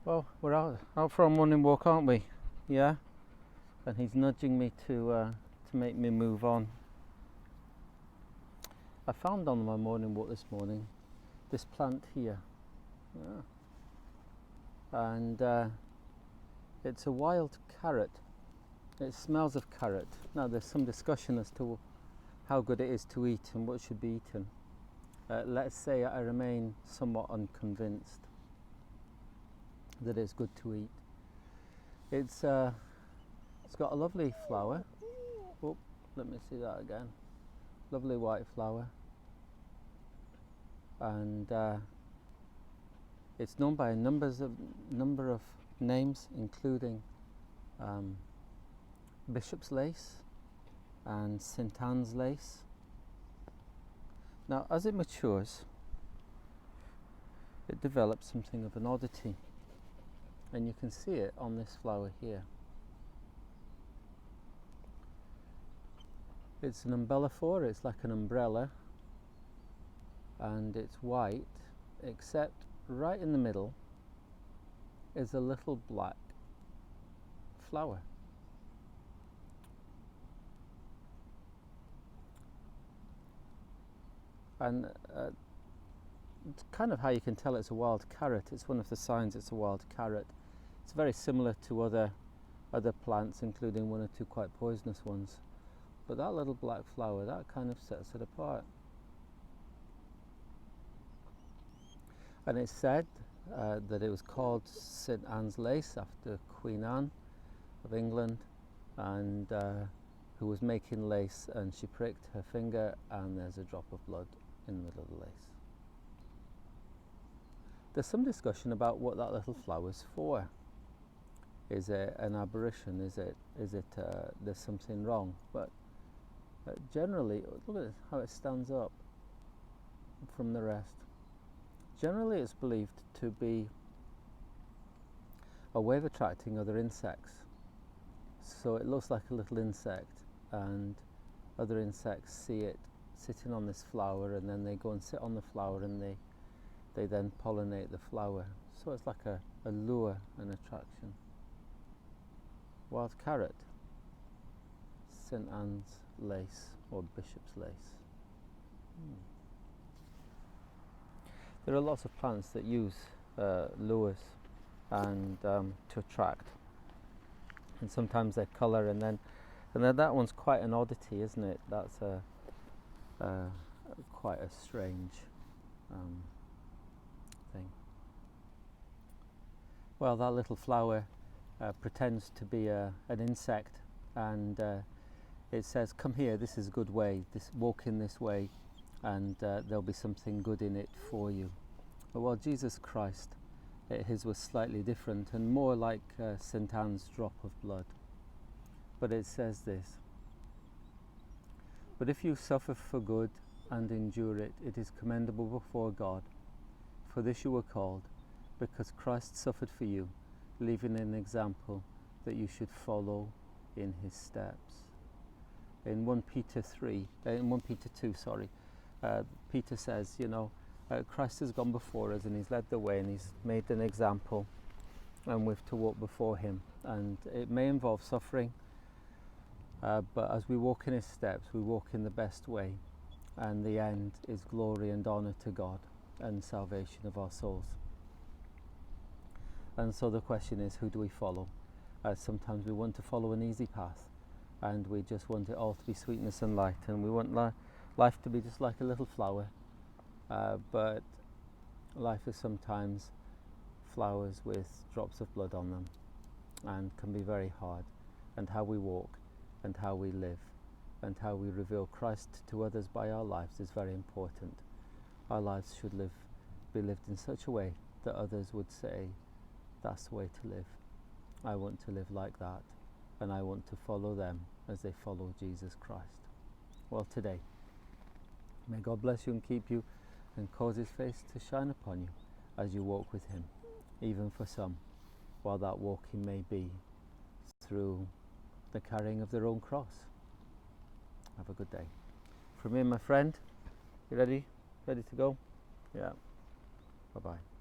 Well, we're out for a morning walk, aren't we? Yeah. And he's nudging me to make me move on. I found on my morning walk this morning this plant here, and it's a wild carrot. It smells of carrot. Now there's some discussion as to how good it is to eat and what should be eaten. Let's say I remain somewhat unconvinced that it's good to eat. It's got a lovely flower. Oh, let me see that again. Lovely white flower, and it's known by a number of names, including bishop's lace and St. Anne's lace. Now, as it matures, it develops something of an oddity, and you can see it on this flower here. It's an umbelliflora, it's like an umbrella, and it's white, except right in the middle is a little black flower. And it's kind of how you can tell it's a wild carrot. It's one of the signs it's a wild carrot. It's very similar to other plants, including one or two quite poisonous ones. But that little black flower, that kind of sets it apart. And it's said that it was called St. Anne's lace after Queen Anne of England, and who was making lace, and she pricked her finger and there's a drop of blood in the middle of the lace. There's some discussion about what that little flower's for. Is it an aberration? Is it there's something wrong? But generally, look at how it stands up from the rest. Generally, it's believed to be a way of attracting other insects. So it looks like a little insect, and other insects see it sitting on this flower, and then they go and sit on the flower, and they then pollinate the flower. So it's like a lure, an attraction. Wild carrot, St. Anne's lace or bishop's lace. There are lots of plants that use lures and to attract, and sometimes their colour, and then that one's quite an oddity, isn't it? That's quite a strange thing. Well, that little flower pretends to be an insect, and it says, "Come here. This is a good way. Walk in this way, and there'll be something good in it for you." But while Jesus Christ, his was slightly different and more like St. Anne's drop of blood. But it says this: "But if you suffer for good and endure it, it is commendable before God. For this you were called, because Christ suffered for you, leaving an example that you should follow in his steps." In 1 Peter 2, Peter says, Christ has gone before us, and he's led the way, and he's made an example, and we've to walk before him. And it may involve suffering, but as we walk in his steps, we walk in the best way, and the end is glory and honor to God and salvation of our souls. And so the question is, who do we follow? Sometimes we want to follow an easy path, and we just want it all to be sweetness and light, and we want life to be just like a little flower. But life is sometimes flowers with drops of blood on them, and can be very hard. And how we walk, and how we live, and how we reveal Christ to others by our lives is very important. Our lives should be lived in such a way that others would say, "That's the way to live. I want to live like that, and I want to follow them as they follow Jesus Christ." Well, today, may God bless you and keep you, and cause his face to shine upon you as you walk with him, even for some, while that walking may be through the carrying of their own cross. Have a good day. From me and my friend, you ready? Ready to go? Yeah. Bye-bye.